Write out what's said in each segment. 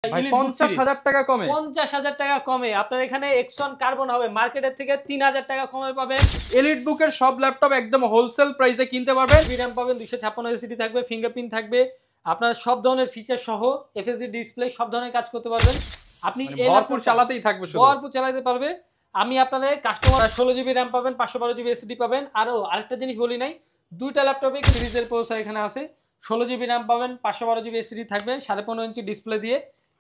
50,000 টাকা কমে 50,000 টাকা কমে আপনার এখানে এক্সন কার্বন হবে মার্কেটের থেকে 3,000 টাকা কমে পাবেন। এলিট বুকের সব ল্যাপটপ একদম হোলসেল প্রাইসে কিনতে পারবেন। RAM পাবেন 256 এসএসডি থাকবে, ফিঙ্গারপ্রিন্ট থাকবে, আপনার সব ধরনের ফিচার সহ এফএসডি ডিসপ্লে সব ধরনের কাজ করতে পারবেন। আপনি এই ভরপুর চালাতেই থাকবে, শুধু ভরপুর চালাতে পারবে। আমি আপনাদের কাস্টমার 16GB RAM পাবেন, 512GB এসএসডি পাবেন। আরেকটা জিনিস বলি নাই, দুইটা ল্যাপটপে সিরিজের প্রসেসর এখানে আছে। 16GB RAM পাবেন, 512GB এসএসডি থাকবে, 15.5 ইঞ্চি ডিসপ্লে দিয়ে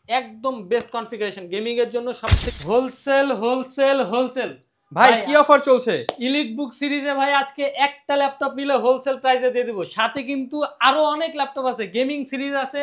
একদম বেস্ট কনফিগারেশন গেমিং এর জন্য সবথেকে হোলসেল। ভাই কি অফার চলছে এলিট বুক সিরিজে? ভাই আজকে একটা ল্যাপটপ নিলে হোলসেল প্রাইসে দিয়ে দিব, সাথে কিন্তু আরো অনেক ল্যাপটপ আছে, গেমিং সিরিজ আছে,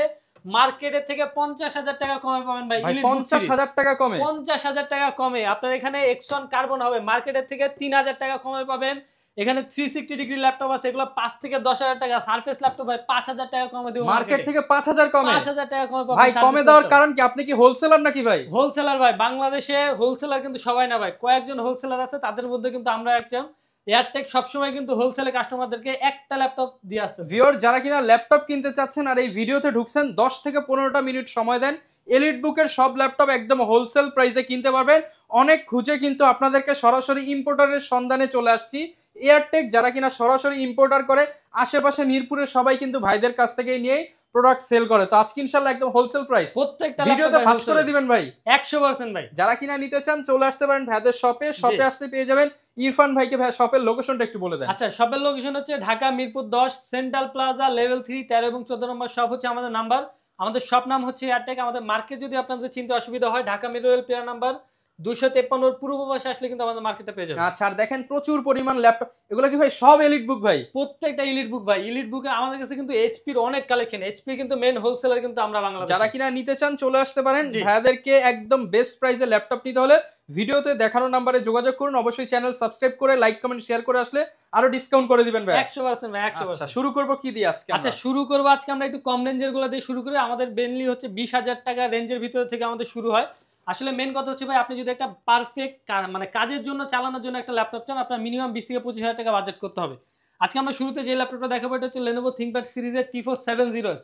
মার্কেটের থেকে 50,000 টাকা কমে পাবেন ভাই। 50,000 টাকা কমে 50,000 টাকা কমে আপনার এখানে এক্সন কার্বন হবে মার্কেটের থেকে 3,000 টাকা কমে পাবেন। এখানে 360 ডিগ্রি ল্যাপটপ আছে, এগুলো 5 থেকে 10,000 টাকা। সারফেস ল্যাপটপ ভাই 5,000 টাকা কমে দেব, মার্কেট থেকে 5,000 কমে। 5,000 টাকা কমে পাবেন ভাই। কমে দেওয়ার কারণ কি? আপনি কি হোলসেলার নাকি ভাই? হোলসেলার ভাই, বাংলাদেশে হোলসেলার কিন্তু সবাই না ভাই, কয়েকজন হোলসেলার আছে, তাদের মধ্যে কিন্তু আমরা একজন। এয়ারটেক সবসময় কিন্তু হোলসেলে কাস্টমারদেরকে একটা ল্যাপটপ দিয়ে আসতেছে। ভিউয়ার যারা কিনা ল্যাপটপ কিনতে চাচ্ছেন আর এই ভিডিওতে ঢুকছেন, 10 থেকে 15টা মিনিট সময় দেন, এলিট বুকের সব ল্যাপটপ একদম হোলসেল প্রাইসে কিনতে পারবেন। অনেক খুঁজে কিন্তু আপনাদেরকে সরাসরি ইম্পোর্টারের সন্ধানে চলে আসছি। এয়ারটেক যারা কিনা সরাসরি ইম্পোর্টার করে, আশেপাশে মিরপুরের সবাই কিন্তু ভাইদের কাছ থেকে নিয়েই প্রোডাক্ট সেল করে। তো আজকে ইনশাআল্লাহ একদম হোলসেল প্রাইস প্রত্যেকটা ভিডিওতে ফাঁস করে দিবেন ভাই 100% ভাই। যারা কিনা নিতে চান চলে আসতে পারেন ভাইদের শপে আসতে পেয়ে যাবেন। ইরফান ভাইকে ভাই শপের লোকেশনটা একটু বলে দেন। আচ্ছা, শপের লোকেশন হচ্ছে Dhaka Mirpur 10 central plaza level 3 13 এবং 14 নম্বর শপ হচ্ছে আমাদের নাম্বার। আমাদের শপ নাম হচ্ছে এয়ারটেক। আমাদের মার্কেট যদি আপনাদের চিনতে অসুবিধা হয়, Dhaka metro rail pillar number 253 পূর্ব পাশে আসলে কিন্তু আমাদের মার্কেটে পেয়ে যাবেন। আচ্ছা, আর দেখেন প্রচুর পরিমাণ ল্যাপটপ, এগুলো কি ভাই সব এলিট বুক ভাই? প্রত্যেকটা এলিট বুক ভাই। এলিট বুকে আমাদের কাছে কিন্তু এইচপির অনেক কালেকশন, এইচপি কিন্তু মেইন হোলসেলার কিন্তু আমরা বাংলাদেশে। যারা কিনা নিতে চান চলে আসতে পারেন। ভাইয়াদেরকে একদম বেস্ট প্রাইসে ল্যাপটপ নিতে হলে ভিডিওতে দেখানো নাম্বারে যোগাযোগ করুন। অবশ্যই চ্যানেল সাবস্ক্রাইব করে লাইক কমেন্ট শেয়ার করে আসলে আরো ডিসকাউন্ট করে দিবেন ভাই। 100% ভাই 100%। আচ্ছা, শুরু করব কি দিয়ে আজকে? আচ্ছা, শুরু করব আজকে আমরা একটু কম রেঞ্জের গুলো দিয়ে শুরু করি। আমাদের মেইনলি হচ্ছে 20,000 টাকা রেঞ্জের ভিতর থেকে আমাদের শুরু হয়। আসলে মেন কথা হচ্ছে ভাই, আপনি যদি একটা পারফেক্ট মানে কাজের জন্য চালানোর জন্য একটা ল্যাপটপ চান, আপনার মিনিমাম 20 থেকে 25,000 টাকা বাজেট করতে হবে। আজকে আমরা শুরুতে যে ল্যাপটপটা দেখাবো এটা হচ্ছে Lenovo ThinkPad সিরিজের T470S।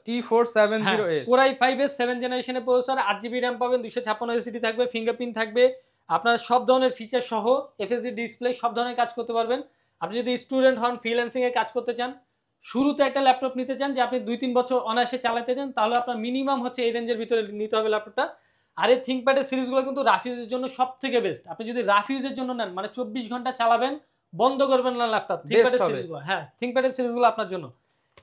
Core i5s 7th জেনারেশনের প্রসেসর, 8GB RAM পাবেন, 256 এসএসডি থাকবে, ফিঙ্গারপ্রিন্ট থাকবে, আপনার সব ধরনের ফিচার সহ এফএসডি ডিসপ্লে সব ধরনের কাজ করতে পারবেন। আপনি যদি স্টুডেন্ট হন, ফ্রিল্যান্সিং এ কাজ করতে চান, শুরুতে একটা ল্যাপটপ নিতে চান যে আপনি 2-3 বছর অনায়াসে চালাতে চান, তাহলে আপনার মিনিমাম হচ্ছে এই রেঞ্জের ভিতরে নিতে হবে ল্যাপটপটা। আর এই থিঙ্কপ্যাডের সিরিজগুলো কিন্তু রাফ ইউজের জন্য সব থেকে বেস্ট। আপনি যদি রাফ ইউজের জন্য নেন, মানে 24 ঘন্টা চালাবেন, বন্ধ করবেন না ল্যাপটপ, থিঙ্কপ্যাডের সিরিজগুলো, হ্যাঁ থিঙ্কপ্যাডের সিরিজগুলো আপনার জন্য।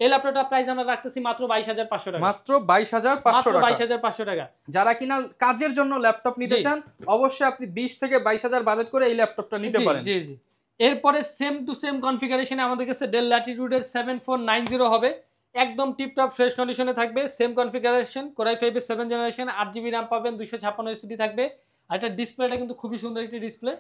এই ল্যাপটপটা প্রাইস আমরা রাখতেছি মাত্র 22,500 টাকা। মাত্র 22,500 টাকা। 22,500 টাকা। যারা কিনা কাজের জন্য ল্যাপটপ নিতে চান, অবশ্যই আপনি 20 থেকে 22,000 বাজেট করে এই ল্যাপটপটা নিতে পারেন। জি জি। এরপরে সেম টু সেম কনফিগারেশনে আমাদের কাছে ডেল ল্যাটিটিউডের 7490 হবে, একদম টিপটপ ফ্রেশ কন্ডিশনে থাকবে। Same configuration, Core i5 7th generation, 8GB RAM পাবেন, 256 এসএসডি থাকবে। আর এটা ডিসপ্লেটা কিন্তু খুবই সুন্দর একটি ডিসপ্লে।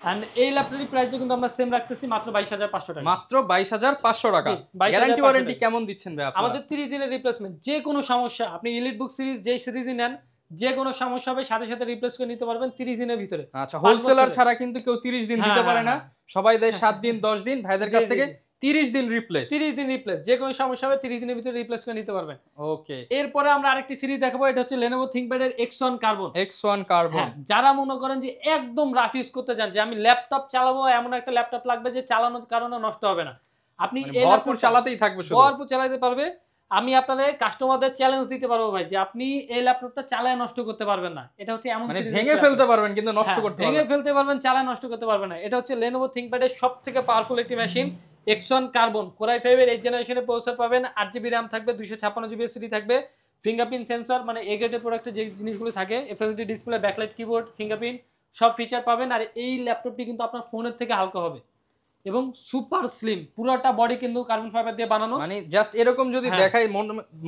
এন্ড এই ল্যাপটপের প্রাইসও কিন্তু আমরা সেম রাখতেছি মাত্র 22,500 টাকা। মাত্র 22,500 টাকা। গ্যারান্টি ওয়ারেন্টি কেমন দিচ্ছেন ভাই আপনারা? আমাদের 30 দিনের রিপ্লেসমেন্ট। যে কোনো সমস্যা, আপনি এলিট বুক সিরিজ যেই সিরিজই নেন, যে কোনো সমস্যা হবে সাথে সাথে রিপ্লেস করে নিতে পারবেন 30 দিনের ভিতরে। আচ্ছা, হোলসেলার ছাড়া কিন্তু কেউ 30 দিন দিতে পারে না, সবাই দেয় 7 দিন 10 দিন। ভাইদের কাছ থেকে 30 দিন রিপ্লেস। 30 দিন রিপ্লেস, যে কোনো সমস্যা হবে 30 দিনের ভিতরে রিপ্লেস করে নিতে পারবেন। ওকে। এরপরে আমরা আরেকটি সিরিজ দেখাবো, এটা হচ্ছে Lenovo ThinkPad এর X1 Carbon। যারা মনে করেন যে একদম রাফ ইউজ করতে চান, যে আমি ল্যাপটপ চালাবো, এমন একটা ল্যাপটপ লাগবে যে চালানোর কারণে নষ্ট হবে না, আপনি এই ভরপুর চালাতেই থাকবে, শুধু ভরপুর চালাতে পারবে। আমি আপনাদের কাস্টমারদের চ্যালেঞ্জ দিতে পারবো ভাই, যে আপনি এই ল্যাপটপটা চালায় নষ্ট করতে পারবেন না। এটা হচ্ছে এমন সিরিজ, ভেঙে ফেলতে পারবেন কিন্তু নষ্ট করতে পারবেন না। ভেঙে ফেলতে পারবেন, চালায় নষ্ট করতে পারবেন না। এটা হচ্ছে Lenovo ThinkPad এর সবথেকে পাওয়ারফুল একটি machine, X1 Carbon। Core i5 এর 8th জেনারেশনের প্রসেসর পাবেন, 8GB RAM থাকবে, 256GB এসএসডি থাকবে, ফিঙ্গারপ্রিন্ট সেন্সর, মানে এ গ্রেডের প্রোডাক্টে যে জিনিসগুলো থাকে, FSD display, backlight keyboard, fingerprint সব ফিচার পাবেন। আর এই ল্যাপটপটি কিন্তু আপনার ফোনের থেকে হালকা হবে এবং সুপার স্লিম, পুরোটা বডি কিন্তু কার্বন ফাইবার দিয়ে বানানো। মানে জাস্ট এরকম যদি দেখাই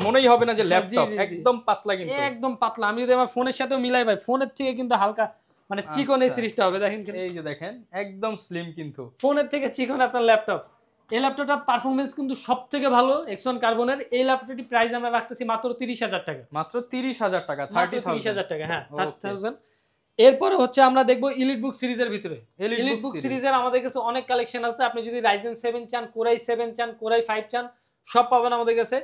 মনেই হবে না যে ল্যাপটপ, একদম পাতলা, কিন্তু একদম পাতলা। আমি যদি আমার ফোনের সাথেও মিলাই ভাই, ফোনের থেকে কিন্তু হালকা, মানে চিকন এই সিরিজটা হবে। দেখেন, এই যে দেখেন একদম স্লিম, কিন্তু ফোনের থেকে চিকন আপনার ল্যাপটপ। এই ল্যাপটপটার পারফরমেন্স কিন্তু সব থেকে ভালো X1 কার্বনের। এই ল্যাপটপটি প্রাইস আমরা রাখতেছি মাত্র 30,000 টাকা। মাত্র 30,000 টাকা, 30,000 টাকা, হ্যাঁ 30,000। এরপরে হচ্ছে আমরা দেখবো এলিট বুক সিরিজের ভিতরে। এলিট বুক সিরিজের আমাদের কাছে অনেক কালেকশন আছে। আপনি যদি Ryzen 7 চান, Core i7 চান, Core i5 চান, সব পাবেন আমাদের কাছে।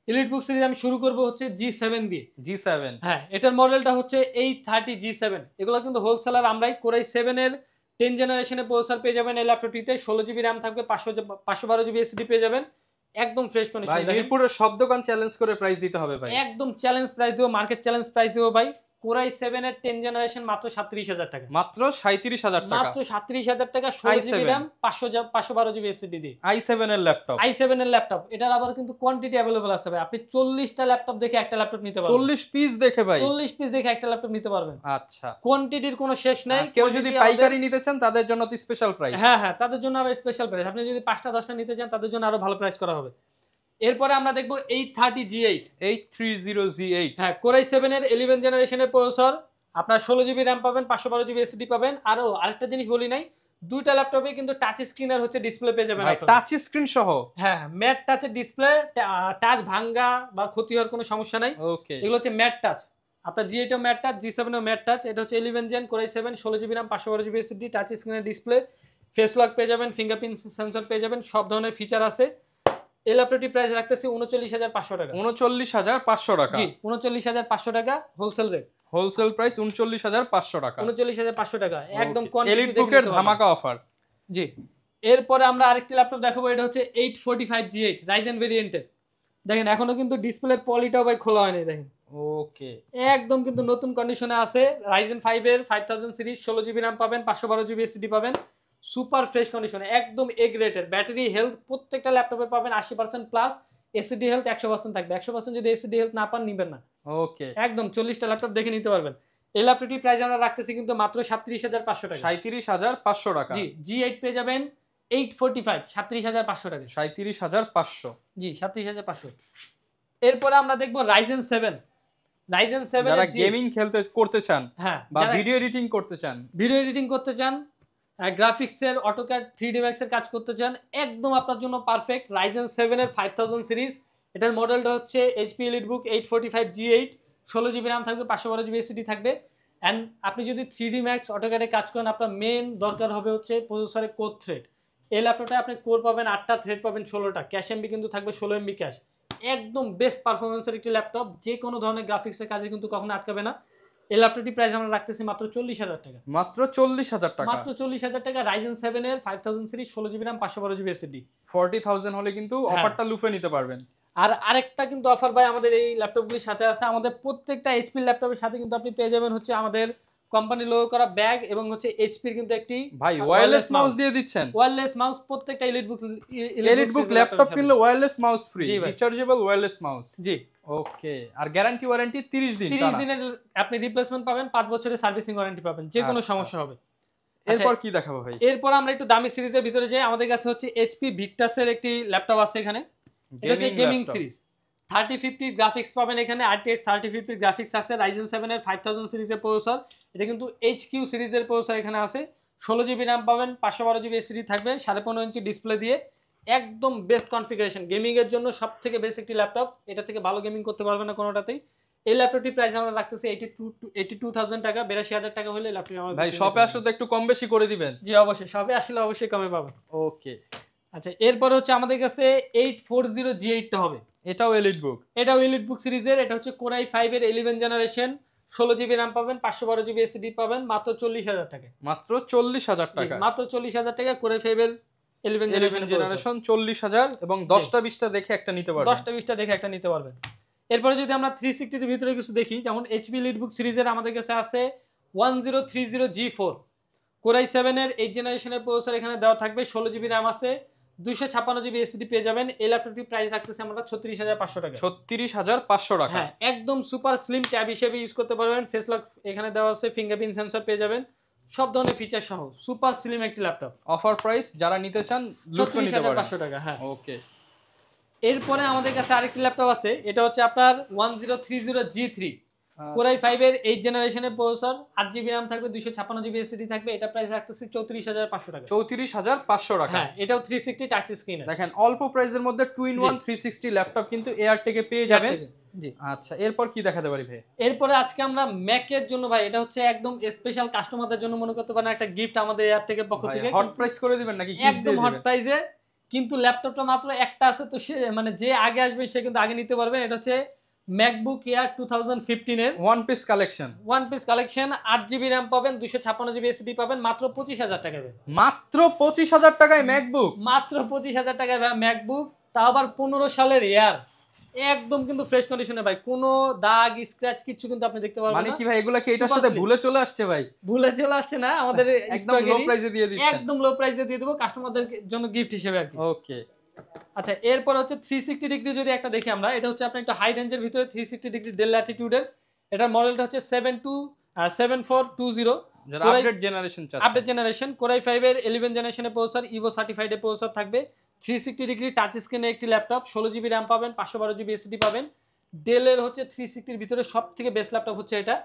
এলিট বুক সিরিজ আমি শুরু করব হচ্ছে G7 দিয়ে। G7, হ্যাঁ, এটার মডেলটা হচ্ছে 830 G7। এগুলো কিন্তু হোলসেলার আমরাই। কোরাই 7 এর 10 জেনারেশনের প্রসেসর পেয়ে যাবেন এই ল্যাপটপটিতে। 16 জিবি র্যাম থাকবে, 512 জিবি এসএসডি পেয়ে যাবেন। একদম ফ্রেশ কন্ডিশন। ভাই মিরপুরের সব দোকান চ্যালেঞ্জ করে প্রাইস দিতে হবে ভাই। একদম চ্যালেঞ্জ প্রাইস দিব, মার্কেট চ্যালেঞ্জ প্রাইস দিব ভাই। কোরাই 7 এর 10 জেনারেশন মাত্র 37,000 টাকা। মাত্র 37,000 টাকা। মাত্র 37,000 টাকা, 16 জিবি র্যাম, 512 জিবি এসএসডি দিয়ে। i7 এর ল্যাপটপ। i7 এর ল্যাপটপ। এটার আবার কিন্তু কোয়ান্টিটি अवेलेबल আছে ভাই। আপনি 40টা ল্যাপটপ দেখে একটা ল্যাপটপ নিতে পারবেন। 40 পিস দেখে ভাই? 40 পিস দেখে একটা ল্যাপটপ নিতে পারবেন। আচ্ছা, কোয়ান্টিটির কোনো শেষ নাই। কেউ যদি পাইকারি নিতে চান তাদের জন্য তো স্পেশাল প্রাইস। হ্যাঁ, তাদের জন্য আরো স্পেশাল প্রাইস। আপনি যদি 5টা 10টা নিতে চান তাদের জন্য আরো ভালো প্রাইস করা হবে। এরপরে আমরা দেখব 830 G8। 830 G8। হ্যাঁ, কোরাই 7 এর 11 জেনারেশনের প্রসেসর। আপনার 16 জিবি র্যাম পাবেন, 512 জিবি এসএসডি পাবেন। আরো আরেকটা জিনিস বলি নাই, দুইটা ল্যাপটপে কিন্তু টাচ স্ক্রিন আর হচ্ছে ডিসপ্লে পেয়ে যাবেন আপনারা। টাচ স্ক্রিন সহ? হ্যাঁ, ম্যাট টাচের ডিসপ্লে, টাচ ভাঙা বা ক্ষতি হওয়ার কোনো সমস্যা নাই। ওকে, এগুলো হচ্ছে ম্যাট টাচ। আপনার G8 ও ম্যাট টাচ, G7 ও ম্যাট টাচ। এটা হচ্ছে 11 gen core i 7, 16 GB RAM, 512 GB SSD, touch স্ক্রিনের ডিসপ্লে, ফেস লক পেয়ে যাবেন, ফিঙ্গারপ্রিন্ট সেন্সর পেয়ে যাবেন, সব ধরনের ফিচার আছে। এই ল্যাপটপটি প্রাইস রাখতেছি 39,500 টাকা। 39,500 টাকা? জি, 39,500 টাকা হোলসেল রেট। হোলসেল প্রাইস 39,500 টাকা। 39,500 টাকা একদম এলিট বুকের ধামাকা অফার। জি, এরপরে আমরা আরেকটি ল্যাপটপ দেখাবো। এটা হচ্ছে 845 G8 রাইজেন ভেরিয়েন্টের। দেখেন এখনো কিন্তু ডিসপ্লের পলিটাও ভাই খোলা হয়নি। দেখেন ওকে, একদম কিন্তু নতুন কন্ডিশনে আছে। রাইজেন 5 এর 5000 সিরিজ, 16 জিবি র্যাম পাবেন, 512 জিবি এসএসডি পাবেন। সুপার ফ্রেশ কন্ডিশনে, একদম এ গ্রেডের। ব্যাটারি হেলথ প্রত্যেকটা ল্যাপটপে পাবেন 80% প্লাস। এসএসডি হেলথ 100% থাকবে। 100% যদি এসএসডি হেলথ না পান নিবেন না। ওকে, একদম 40টা ল্যাপটপ দেখে নিতে পারবেন। এই ল্যাপটপটির প্রাইস আমরা রাখতেছি কিন্তু মাত্র 37,500 টাকা। 37,500 টাকা? জি, G8 পেয়ে যাবেন 845 37,500 টাকা। 37,500? জি, 37,500। এরপরে আমরা দেখবো রাইজেন 7। রাইজেন 7 যারা এর গেমিং করতে চান, হ্যাঁ, বা ভিডিও এডিটিং করতে চান, ভিডিও এডিটিং করতে চান, গ্রাফিক্সের অটোক্যাড 3D Max এর কাজ করতে চান, একদম আপনার জন্য পারফেক্ট। রাইজেন 7 এর 5000 সিরিজ। এটার মডেলটা হচ্ছে HP EliteBook 845 G8, 16 GB RAM থাকবে, 512 জিবি এসএসডি থাকবে। অ্যান্ড আপনি যদি 3D Max অটোক্যাডে কাজ করেন, আপনার মেন দরকার হবে হচ্ছে প্রসেসরে কোর থ্রেড। এই ল্যাপটপটা আপনি কোর পাবেন 8টা, থ্রেড পাবেন 16টা, ক্যাশ এমবি কিন্তু থাকবে 16 এমবি ক্যাশ। একদম বেস্ট পারফরমেন্সের একটি ল্যাপটপ, যে কোনো ধরনের গ্রাফিক্সের কাজে কিন্তু কখনো আটকাবে না। এই ল্যাপটপটি প্রাইস আমরা রাখতেছি মাত্র 40,000 টাকা। মাত্র 40,000 টাকা? মাত্র 40,000 টাকা। রাইজেন 7 এর 5000 series, 16 GB RAM, 512 GB SSD. 40,000 হলে কিন্তু অফারটা লুফে নিতে পারবেন। আর আরেকটা কিন্তু অফার ভাই আমাদের এই ল্যাপটপগুলির সাথে আছে। আমাদের প্রত্যেকটা এইচপি ল্যাপটপের সাথে কিন্তু আপনি পেয়ে যাবেন হচ্ছে আমাদের কোম্পানি লোগো করা ব্যাগ, এবং হচ্ছে এইচপির কিন্তু একটি ভাই ওয়্যারলেস মাউস দিয়ে দিচ্ছেন। ওয়্যারলেস মাউস প্রত্যেকটা এলিটবুক ল্যাপটপ কিনলে ওয়্যারলেস মাউস ফ্রি, জি ভাই। Rechargeable wireless mouse. জি, ওকে। আর গ্যারান্টি ওয়ারেন্টি 30 দিন? 30 দিনের আপনি রিপ্লেসমেন্ট পাবেন, 5 বছরের সার্ভিসিং ওয়ারেন্টি পাবেন, যে কোনো আচ্ছা। সমস্যা হবে। এরপর কি দেখাবো ভাই? এরপর আমরা একটু দামি সিরিজের ভিতরে যাই। আমাদের কাছে হচ্ছে এইচপি ভিক্টাসের একটি ল্যাপটপ আছে এখানে। এটা হচ্ছে গেমিং সিরিজ। 3050 গ্রাফিক্স পাবেন এখানে, RTX 3050 গ্রাফিক্স আছে। রাইজেন 7 এর 5000 সিরিজের প্রসেসর। এটা কিন্তু HQ সিরিজের প্রসেসর এখানে আছে। 16 জিবি র্যাম পাবেন, 512 জিবি এসএসডি থাকবে, 15.5 ইঞ্চি ডিসপ্লে দিয়ে। একদম বেস্ট কনফিগারেশন, গেমিং এর জন্য সবথেকে বেস্ট একটি ল্যাপটপ। এটা থেকে ভালো গেমিং করতে পারবে না কোনোটাতেই। এই ল্যাপটপটির প্রাইস আমরা রাখতেছি 82,000 টাকা। 82,000 টাকা হলে ল্যাপটপ আমাদের ভাই শপে আসলে তো একটু কম বেশি করে দিবেন? জি অবশ্যই, শপে আসলে অবশ্যই কমে পাবেন। ওকে। আচ্ছা, এরপরে হচ্ছে আমাদের কাছে 840 G8 টা হবে। এটাও এলিটবুক? এটাও এলিটবুক সিরিজের। এটা হচ্ছে কোরাই 5 এর 11 জেনারেশন, 16 জিবি র্যাম পাবেন, 512 জিবি এসএসডি পাবেন, মাত্র 40,000 টাকা। মাত্র 40,000 টাকা? মাত্র 40,000 টাকা। কোরাই 5 এর 11 জেনারেশন 40,000, এবং 10টা 20টা দেখে একটা নিতে পারবেন। 10টা 20টা দেখে একটা নিতে পারবেন। এরপরে যদি আমরা 360 এর ভিতরে কিছু দেখি, যেমন HP EliteBook সিরিজের আমাদের কাছে আছে 1030 G4, কোরাই 7 এর 8 জেনারেশনের প্রসেসর এখানে দেওয়া থাকবে, 16 জিবি র্যাম আছে, 256 জিবি এসএসডি পেয়ে যাবেন। এই ল্যাপটপটির প্রাইস রাখতেছি আমরা 36,500 টাকা। 36,500 টাকা? হ্যাঁ, একদম সুপার স্লিম ট্যাব হিসেবে ইউজ করতে পারবেন। ফেস লক এখানে দেওয়া আছে, ফিঙ্গারপ্রিন্ট সেন্সর পেয়ে যাবেন, সব ধরনের ফিচার সহ সুপার স্লিম একটি ল্যাপটপ। অফার প্রাইস যারা নিতে চান 36,500 টাকা। হ্যাঁ, ওকে। এরপরে আমাদের কাছে আরেকটি ল্যাপটপ আছে। এটা হচ্ছে আপনার 1030 G3, কোরাই 5 এর 8 জেনারেশনের প্রসেসর, 8 জিবি র্যাম থাকবে, 256 জিবি এসএসডি থাকবে। এটা প্রাইস রাখতেছি 34,500 টাকা। 34,500 টাকা? হ্যাঁ, এটাও 360 টাচ স্ক্রিন। দেখেন অল্প প্রাইসের মধ্যে 2-in-1 360 ল্যাপটপ কিন্তু এয়ারটেকে পেয়ে যাবেন। জি। আচ্ছা, এরপর কি দেখাতে পারি ভাই? এরপরে আজকে আমরা ম্যাকের জন্য ভাই, এটা হচ্ছে একদম স্পেশাল কাস্টমারদের জন্য মনে করতে পারেন একটা গিফট আমাদের এয়ারটেকের পক্ষ থেকে। হট প্রাইস করে দিবেন নাকি? একদম হট প্রাইসে কিন্তু ল্যাপটপটা মাত্র একটা আছে, তো সে মানে যে আগে আসবে সে কিন্তু আগে নিতে পারবেন। এটা হচ্ছে ম্যাকবুক এয়ার 2015 এর one piece collection, one piece collection, 8 GB RAM পাবেন, 256 জিবি এসএসডি পাবেন, মাত্র 25,000 টাকায় ভাই। মাত্র 25,000 টাকায় ম্যাকবুক, মাত্র 25,000 টাকায় ভাই ম্যাকবুক, তা আবার 15 সালের এয়ার, একদম কিন্তু ফ্রেশ কন্ডিশনে ভাই, কোনো দাগ স্ক্র্যাচ কিছু কিন্তু আপনি দেখতে পারবেন মানে না। কি ভাই এগুলা কি এটার Super সাথে slim। ভুলে চলে আসছে ভাই? ভুলে চলে আসছে না, আমাদের একদম লো স্টকেরই প্রাইসে দিয়ে দিচ্ছেন। একদম লো প্রাইসে দিয়ে দেবো কাস্টমারদের জন্য গিফট হিসেবে আর কি। ওকে, আচ্ছা, এরপর হচ্ছে 360 ডিগ্রি যদি একটা দেখি আমরা, এটা হচ্ছে আপনার একটু হাই রেঞ্জের ভিতরে 360 ডিগ্রি ডেল ল্যাটিটিউডের। এটার মডেলটা হচ্ছে 7420, যারা আপডেট জেনারেশন চাচ্ছে, আপডেট জেনারেশন, কোরাই 5 এর 11 জেনারেশনের প্রসেসর, ইভো সার্টিফাইড এর প্রসেসর থাকবে। 360 ডিগ্রি টাচ স্ক্রিনের একটি ল্যাপটপ, 16 জিবি র্যাম পাবেন, 512 জিবি এসএসডি পাবেন। ডেলের হচ্ছে 360 এর ভিতরে সবথেকে বেস্ট ল্যাপটপ হচ্ছে এটা।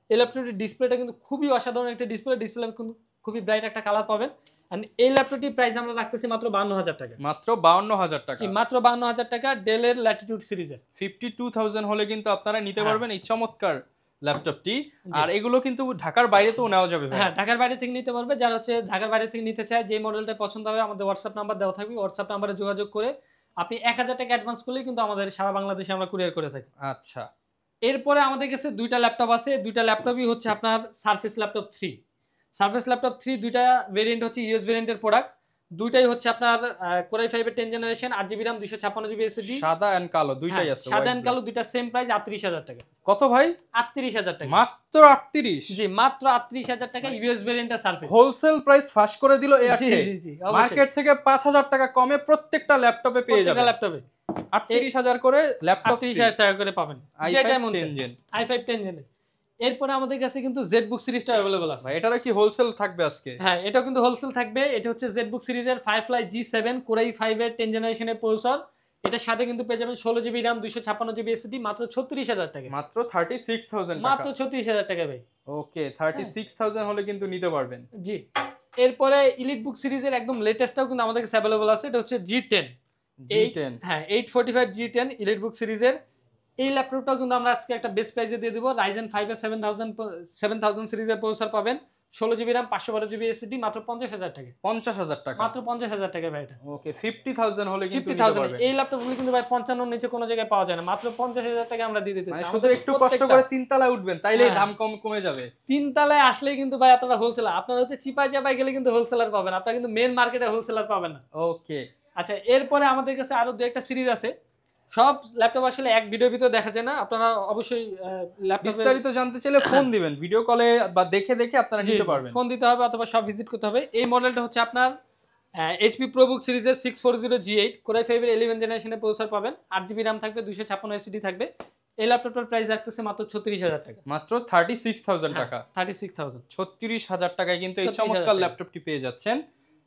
এই ল্যাপটপটির ডিসপ্লেটা কিন্তু খুবই অসাধারণ একটা ডিসপ্লে কিন্তু খুবই ব্রাইট একটা কালার পাবেন। আর এই ল্যাপটপটির প্রাইস আমরা রাখতেছি মাত্র 52,000 টাকা। মাত্র 52,000 টাকা। জি, মাত্র 52,000 টাকা ডেলের ল্যাটিটিউড সিরিজের। 52,000 হলে কিন্তু আপনারা নিতে হ্যাঁ। পারবেন এই চমৎকার ল্যাপটপটি। আর এগুলো কিন্তু ঢাকার বাইরে তো নেওয়া যাবে ভাই? হ্যাঁ, ঢাকার বাইরে থেকে নিতে পারবে। যারা হচ্ছে ঢাকার বাইরে থেকে নিতে চায়, যে মডেলটা পছন্দ হবে, আমাদের হোয়াটসঅ্যাপ নাম্বার দেওয়া থাকবে, হোয়াটসঅ্যাপ নাম্বারে যোগাযোগ করে আপনি 1,000 টাকা অ্যাডভান্স করলেই কিন্তু আমাদের সারা বাংলাদেশে আমরা কুরিয়ার করে থাকি। আচ্ছা, এরপরে আমাদের কাছে দুইটা ল্যাপটপ আছে, দুইটা ল্যাপটপই হচ্ছে আপনার সারফেস ল্যাপটপ 3। সারফেস ল্যাপটপ 3 দুইটা ভেরিয়েন্ট হচ্ছে ইউএস ভেরিয়েন্টের প্রোডাক্ট। দুইটাই হচ্ছে আপনার কোরাই 5 এর 10 generation, 8 GB RAM, 256 GB SSD. সাদা এন্ড কালো দুইটাই আছে। সাদা এন্ড কালো দুইটা সেম প্রাইস, 38,000 টাকা। কত ভাই? 38,000 টাকা। মাত্র 38? জি, মাত্র 38,000 টাকা ইউএস ভেরিয়েন্টের সারফেস। হোলসেল প্রাইস ফাঁস করে দিল জি এয়ারটেল। জি জি, অবশ্যই। মার্কেট থেকে 5,000 টাকা কমে প্রত্যেকটা ল্যাপটপে পেয়ে প্রত্যেকটা যাবেন। ল্যাপটপে 38,000 করে ল্যাপটপ, 38,000 টাকা করে পাবেন, যেটা মন চায়। i5 i5 10 জেনের। এরপরে আমাদের কাছে কিন্তু জেডবুক সিরিজটা अवेलेबल আছে। ভাই এটার কি হোলসেল থাকবে আজকে? হ্যাঁ, এটাও কিন্তু হোলসেল থাকবে। এটা হচ্ছে জেডবুক সিরিজের ফায়ারফ্লাই G7 কোরাই 5 এর 10 জেনারেশনের প্রসেসর। এটার সাথে কিন্তু পেয়ে যাবেন 16 জিবি RAM, 256 জিবি এসএসডি, মাত্র 36,000 টাকা। মাত্র 36,000 টাকা। মাত্র 36,000 টাকা ভাই। ওকে, 36,000 হলে কিন্তু নিতে পারবেন। জি। এরপরে ইলিট বুক সিরিজের একদম লেটেস্টটাও কিন্তু আমাদের কাছে अवेलेबल আছে। এটা হচ্ছে G10। G10 হ্যাঁ, 845 G10 ইলিট বুক সিরিজের। এই ল্যাপটপটাও কিন্তু আমরা আজকে একটা বেস্ট প্রাইসে দিয়ে দেব। Ryzen 5 এর 7000 সিরিজের প্রসেসর পাবেন, 16 জিবি RAM, 512 জিবি এসএসডি, মাত্র 50,000 টাকা। 50,000 টাকা। মাত্র 50,000 টাকা ভাই এটা। ওকে, 50,000 হলে কিন্তু নিতে 50,000 পারবেন। এই ল্যাপটপগুলো কিন্তু ভাই 55 নিচে কোনো জায়গায় পাওয়া যায় না। মাত্র 50,000 টাকা আমরা দিয়ে দিতেছি। মানে শুধু আমাদের একটু কষ্ট প্রত্যেকটা করে 3 তলায় উঠবেন, তাইলেই হ্যাঁ। দাম কমে যাবে। 3 তলায় আসলেই কিন্তু ভাই আপনারা হোলসেলার। আপনারা হচ্ছে চিপায় চাপায় গেলে কিন্তু হোলসেলার পাবেন। আপনারা কিন্তু মেইন মার্কেটে হোলসেলার পাবেন না। ওকে, আচ্ছা, এরপরে আমাদের কাছে আরো দু একটা সিরিজ আছে। সব ল্যাপটপ আসলে এক ভিডিওর ভিতরে দেখা যায় না। আপনারা অবশ্যই ল্যাপটপে বিস্তারিত জানতে চাইলে ফোন দিবেন, ভিডিও কলে বা দেখে আপনারা নিতে পারবেন। ফোন দিতে হবে অথবা সব ভিজিট করতে হবে। এই মডেলটা হচ্ছে আপনার HP ProBook সিরিজের 640 G8 কোরাই 5 এর 11 জেনারেশনের প্রসেসর পাবেন, 8 জিবি RAM থাকবে, 256 এসএসডি থাকবে। এই ল্যাপটপটার প্রাইস রাখতেছে মাত্র 36,000 টাকা। মাত্র 36,000 টাকা। 36,000। 36,000 টাকায় কিন্তু এই 36,000 চমৎকার টাকা। ল্যাপটপটি পেয়ে যাচ্ছেন।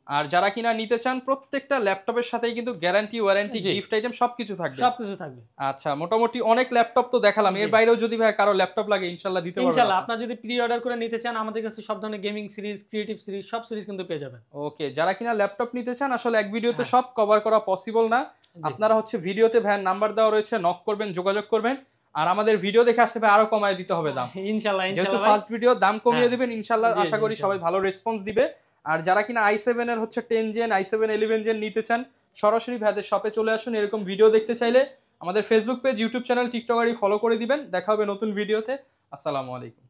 আর যারা কিনা নিতে চান, প্রত্যেকটা ল্যাপটপের সাথেই কিন্তু গ্যারান্টি, ওয়ারেন্টি, জি। গিফট আইটেম সবকিছু থাকবে। সবকিছু থাকবে। আচ্ছা, মোটামুটি অনেক ল্যাপটপ তো দেখালাম। এর জি। বাইরেও যদি ভাই কারো ল্যাপটপ লাগে ইনশাআল্লাহ দিতে পারবেন। ইনশাআল্লাহ, আপনারা যদি প্রি অর্ডার করে নিতে চান, আমাদের কাছে সব ধরনের গেমিং সিরিজ, ক্রিয়েটিভ সিরিজ, সব সিরিজ কিন্তু পেয়ে যাবেন। ওকে, যারা কিনা ল্যাপটপ নিতে চান, আসলে এক ভিডিওতে হ্যাঁ। সব কভার করা পসিবল না। জি। আপনারা হচ্ছে ভিডিওতে ভাইয়ের নাম্বার দেওয়া রয়েছে, নক করবেন, যোগাযোগ করবেন। আর আমাদের ভিডিও দেখে আসতে ভাই আরো কমায় দিতে হবে দাম। ইনশাআল্লাহ যেহেতু ইনশাআল্লাহ ভাই। ফার্স্ট ভিডিও, দাম কমিয়ে হ্যাঁ। দিবেন ইনশাআল্লাহ। জি, আশা জি, করি সবাই ভালো রেসপন্স দিবে। আর যারা কিনা i7 এর হচ্ছে 10 জেন, i7 11 জেন নিতে চান, সরাসরি ভাইদের শপে চলে আসুন। এরকম ভিডিও দেখতে চাইলে আমাদের Facebook page, YouTube channel, TikTok ID follow করে দিবেন। দেখা হবে নতুন ভিডিওতে। আসসালামু আলাইকুম।